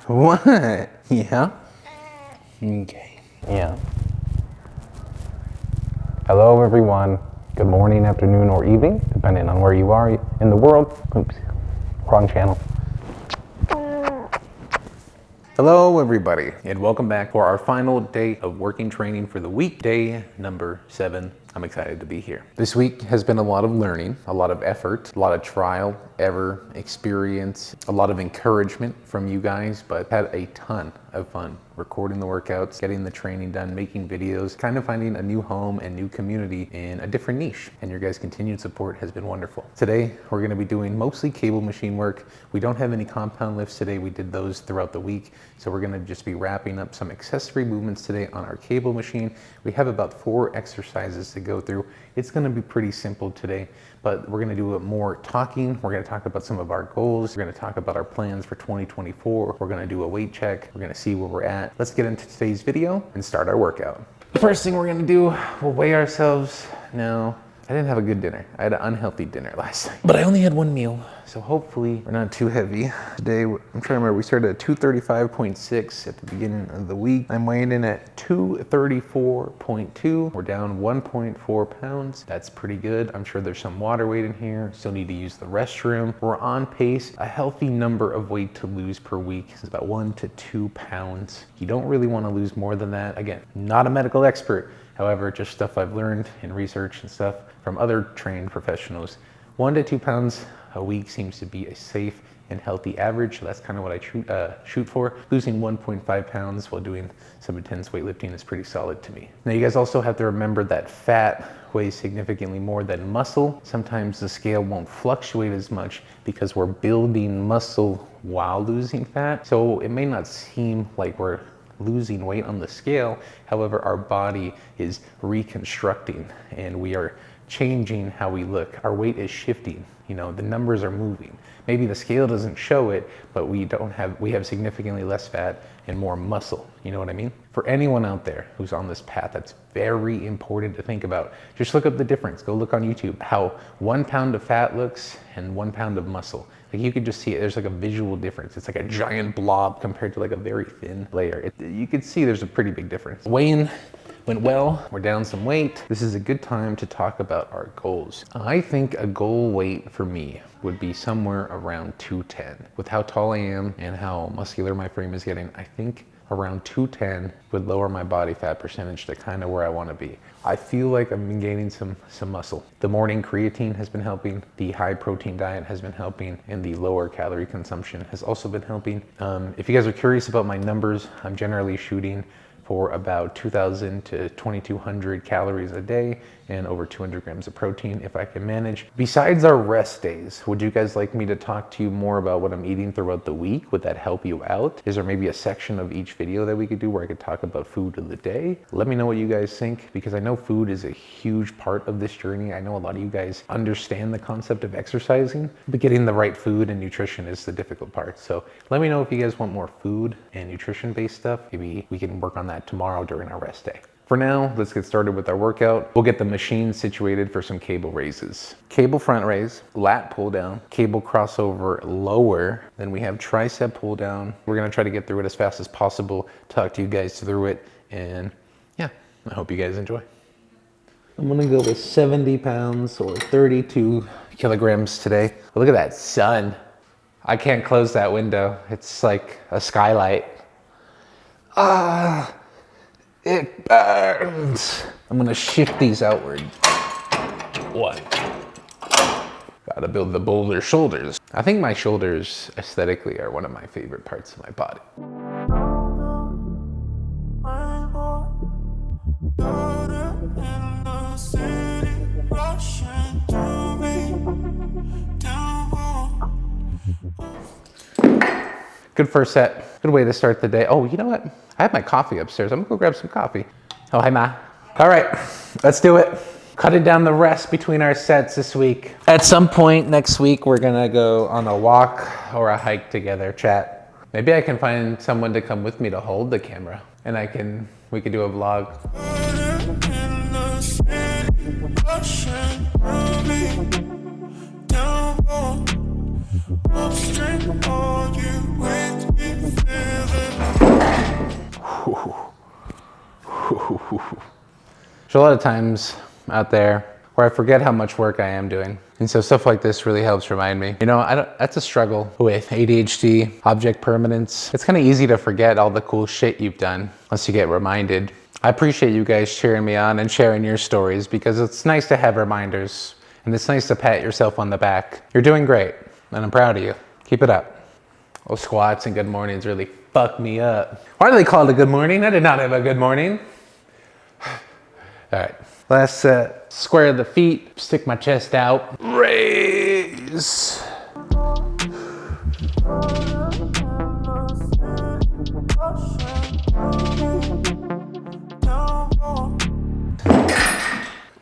What? Yeah? Okay. Yeah. Hello, everyone. Good morning, afternoon, or evening, depending on where you are in the world. Oops, wrong channel. Hello, everybody, and welcome back for our final day of working training for the week, day number 7. I'm excited to be here. This week has been a lot of learning, a lot of effort, a lot of trial, error, experience, a lot of encouragement from you guys, but had a ton of fun recording the workouts, getting the training done, making videos, kind of finding a new home and new community in a different niche. And your guys' continued support has been wonderful. Today, we're gonna be doing mostly cable machine work. We don't have any compound lifts today. We did those throughout the week. So we're gonna just be wrapping up some accessory movements today on our cable machine. We have about 4 exercises to go through. It's gonna be pretty simple today, but we're gonna do more talking. We're gonna talk about some of our goals. We're gonna talk about our plans for 2024. We're gonna do a weight check. We're gonna see where we're at. Let's get into today's video and start our workout. The first thing we're gonna do, we'll weigh ourselves. No, I didn't have a good dinner. I had an unhealthy dinner last night, but I only had 1 meal. So hopefully we're not too heavy. Today, I'm trying to remember, we started at 235.6 at the beginning of the week. I'm weighing in at 234.2. We're down 1.4 pounds. That's pretty good. I'm sure there's some water weight in here. Still need to use the restroom. We're on pace. A healthy number of weight to lose per week is about 1 to 2 pounds. You don't really want to lose more than that. Again, not a medical expert. However, just stuff I've learned in research and stuff from other trained professionals. 1 to 2 pounds a week seems to be a safe and healthy average. So that's kind of what I shoot for. Losing 1.5 pounds while doing some intense weightlifting is pretty solid to me. Now you guys also have to remember that fat weighs significantly more than muscle. Sometimes the scale won't fluctuate as much because we're building muscle while losing fat. So it may not seem like we're losing weight on the scale. However, our body is reconstructing and we are changing how we look. Our weight is shifting. You know, the numbers are moving. Maybe the scale doesn't show it, but we have significantly less fat and more muscle. You know what I mean? For anyone out there who's on this path, that's very important to think about. Just look up the difference. Go look on YouTube how 1 pound of fat looks and 1 pound of muscle. Like you could just see it. There's like a visual difference. It's like a giant blob compared to like a very thin layer. You could see there's a pretty big difference. Weighing went well. We're down some weight. This is a good time to talk about our goals. I think a goal weight for me would be somewhere around 210. With how tall I am and how muscular my frame is getting, I think around 210 would lower my body fat percentage to kind of where I want to be. I feel like I've been gaining some muscle. The morning creatine has been helping, the high protein diet has been helping, and the lower calorie consumption has also been helping. If you guys are curious about my numbers, I'm generally shooting for about 2,000 to 2,200 calories a day and over 200 grams of protein if I can manage. Besides our rest days, would you guys like me to talk to you more about what I'm eating throughout the week? Would that help you out? Is there maybe a section of each video that we could do where I could talk about food of the day? Let me know what you guys think, because I know food is a huge part of this journey. I know a lot of you guys understand the concept of exercising, but getting the right food and nutrition is the difficult part. So let me know if you guys want more food and nutrition based stuff. Maybe we can work on that tomorrow during our rest day. For now, let's get started with our workout. We'll get the machine situated for some cable raises. Cable front raise, lat pull down, cable crossover lower. Then we have tricep pull down. We're gonna try to get through it as fast as possible, talk to you guys through it, and yeah, I hope you guys enjoy. I'm gonna go with 70 pounds or 32 kilograms today. Look at that sun. I can't close that window. It's like a skylight. It burns. I'm gonna shift these outward. 1. Gotta build the bolder shoulders. I think my shoulders aesthetically are one of my favorite parts of my body. Good first set. Good way to start the day. Oh, you know what? I have my coffee upstairs. I'm gonna go grab some coffee. Oh, hi, Ma. All right, let's do it. Cutting down the rest between our sets this week. At some point next week, we're gonna go on a walk or a hike together, chat. Maybe I can find someone to come with me to hold the camera, and we could do a vlog. Strength on you with me. a lot of times out there where I forget how much work I am doing. And so stuff like this really helps remind me. You know, that's a struggle with ADHD, object permanence. It's kind of easy to forget all the cool shit you've done unless you get reminded. I appreciate you guys cheering me on and sharing your stories because it's nice to have reminders and it's nice to pat yourself on the back. You're doing great and I'm proud of you. Keep it up. Those squats and good mornings really fuck me up. Why do they call it a good morning? I did not have a good morning. All right, last set. Square the feet, stick my chest out. Raise.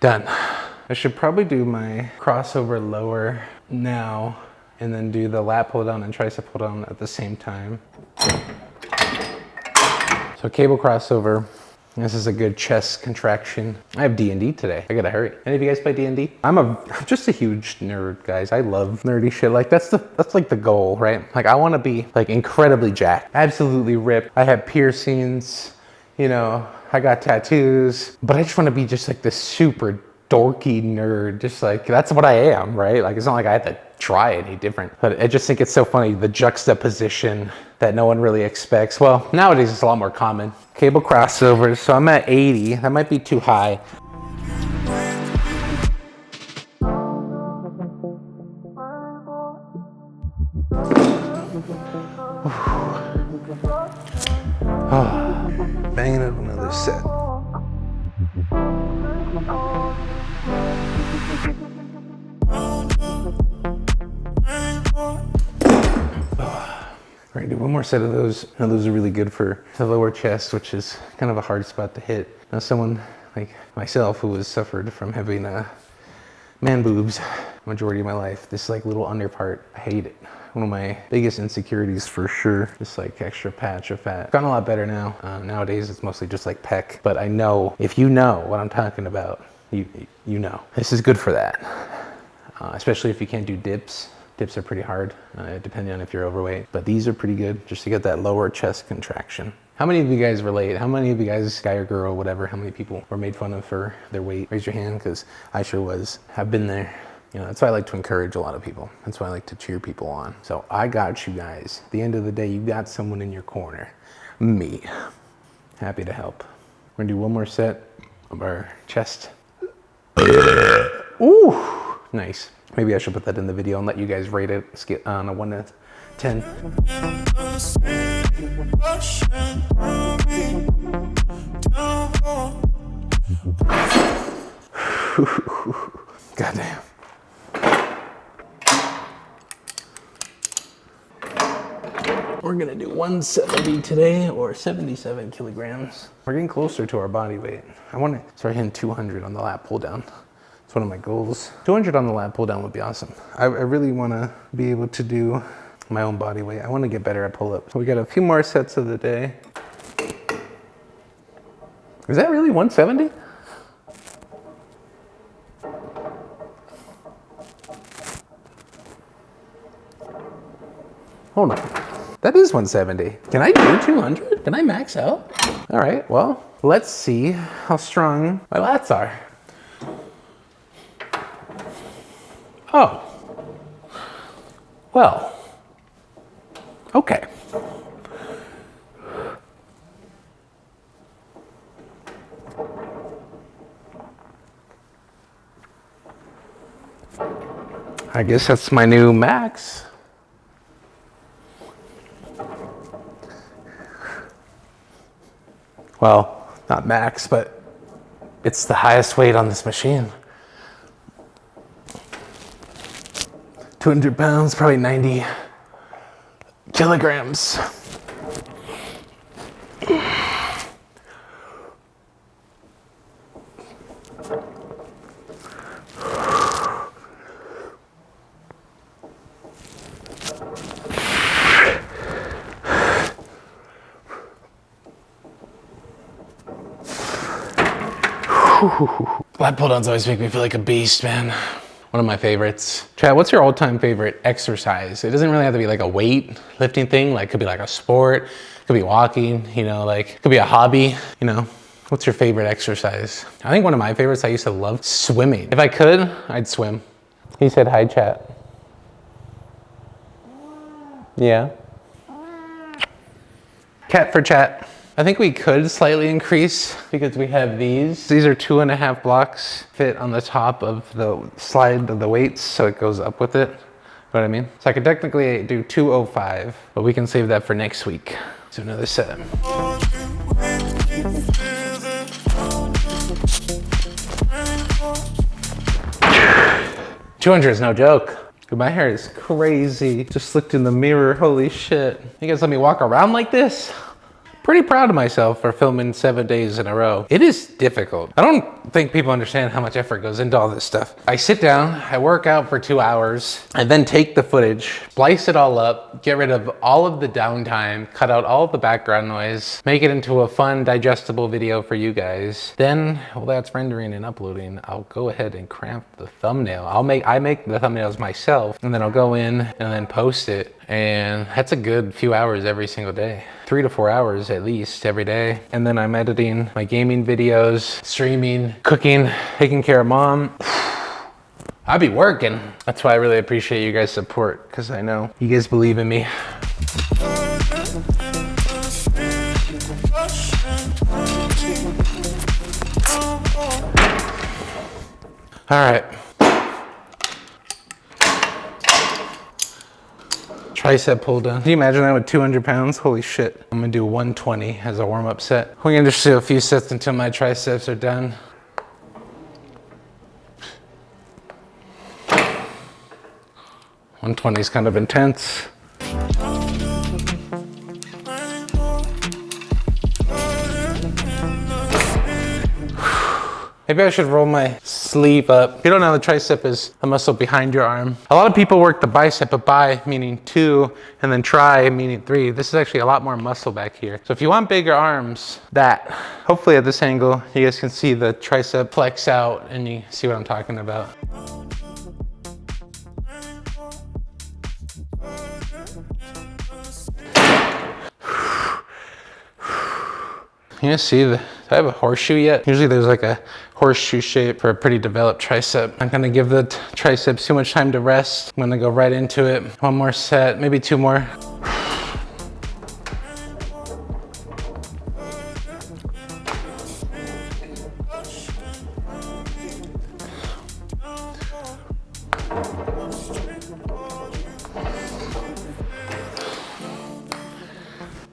Done. I should probably do my crossover lower now and then do the lat pull down and tricep pull down at the same time. So cable crossover. This is a good chest contraction. I have D&D today. I gotta hurry. Any of you guys play D&D? I'm just a huge nerd, guys. I love nerdy shit. Like that's like the goal, right? Like I wanna be like incredibly jacked, absolutely ripped. I have piercings, you know, I got tattoos, but I just wanna be just like this super dorky nerd. Just like, that's what I am, right? Like it's not like I have to try any different, but I just think it's so funny, the juxtaposition that no one really expects. Well, nowadays it's a lot more common. Cable crossovers, so I'm at 80. That might be too high. Oh, banging up another set. All right, do one more set of those. Now those are really good for the lower chest, which is kind of a hard spot to hit. Now someone like myself who has suffered from having man boobs majority of my life, this like little under part, I hate it. One of my biggest insecurities for sure. Just like extra patch of fat. It's gotten a lot better now. Nowadays it's mostly just like pec, but I know, if you know what I'm talking about, you know. This is good for that, especially if you can't do dips. Dips are pretty hard, depending on if you're overweight, but these are pretty good just to get that lower chest contraction. How many of you guys relate? How many of you guys, guy or girl, whatever, how many people were made fun of for their weight? Raise your hand, because I sure was. I've been there. You know, that's why I like to encourage a lot of people. That's why I like to cheer people on. So I got you guys. At the end of the day, you got someone in your corner. Me. Happy to help. We're gonna do one more set of our chest. Ooh, nice. Maybe I should put that in the video and let you guys rate it on a 1 to 10. Goddamn. We're gonna do 170 today, or 77 kilograms. We're getting closer to our body weight. I wanna start hitting 200 on the lat pull down. It's one of my goals. 200 on the lat pull down would be awesome. I really wanna be able to do my own body weight. I wanna get better at pull-ups. So we got a few more sets of the day. Is that really 170? Hold on, that is 170. Can I do 200? Can I max out? All right, well, let's see how strong my lats are. Oh, well, okay. I guess that's my new max. Well, not max, but it's the highest weight on this machine. 200 pounds, probably 90 kilograms. Lat pull downs always make me feel like a beast, man. One of my favorites. Chad, what's your all-time favorite exercise? It doesn't really have to be like a weight lifting thing. Like, could be like a sport, could be walking, you know, like, could be a hobby, you know. What's your favorite exercise? I think one of my favorites, I used to love swimming. If I could, I'd swim. He said hi, chat. Yeah. Cat for chat. I think we could slightly increase because we have these. These are 2.5 blocks, fit on the top of the slide of the weights, so it goes up with it. You know what I mean? So I could technically do 205, but we can save that for next week. So another set. 200 is no joke. Dude, my hair is crazy. Just looked in the mirror, holy shit. You guys let me walk around like this? Pretty proud of myself for filming 7 days in a row. It is difficult. I don't think people understand how much effort goes into all this stuff. I sit down, I work out for 2 hours, and then take the footage, splice it all up, get rid of all of the downtime, cut out all of the background noise, make it into a fun, digestible video for you guys. Then, while that's rendering and uploading, I'll go ahead and craft the thumbnail. I make the thumbnails myself, and then I'll go in and then post it. And that's a good few hours every single day. 3 to 4 hours at least every day. And then I'm editing my gaming videos, streaming, cooking, taking care of mom. I be working. That's why I really appreciate you guys' support, because I know you guys believe in me. All right. Tricep pull down. Can you imagine that with 200 pounds? Holy shit. I'm gonna do 120 as a warm-up set. We're gonna just do a few sets until my triceps are done. $120 is kind of intense. Maybe I should roll my sleeve up. If you don't know, the tricep is the muscle behind your arm. A lot of people work the bicep, but bi meaning 2, and then tri meaning 3. This is actually a lot more muscle back here. So if you want bigger arms, hopefully at this angle, you guys can see the tricep flex out and you see what I'm talking about. You guys see do I have a horseshoe yet? Usually there's like a horseshoe shape for a pretty developed tricep. I'm gonna give the triceps too much time to rest. I'm gonna go right into it. One more set, maybe 2 more.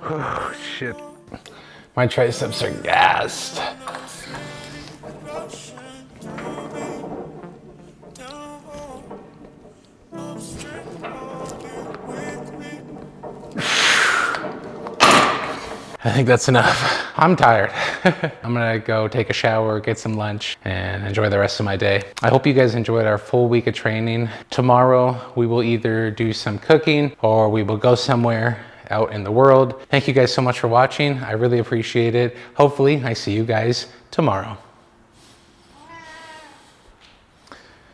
Oh, shit. My triceps are gassed. I think that's enough. I'm tired. I'm gonna go take a shower, get some lunch, and enjoy the rest of my day. I hope you guys enjoyed our full week of training. Tomorrow, we will either do some cooking or we will go somewhere out in the world. Thank you guys so much for watching. I really appreciate it. Hopefully, I see you guys tomorrow.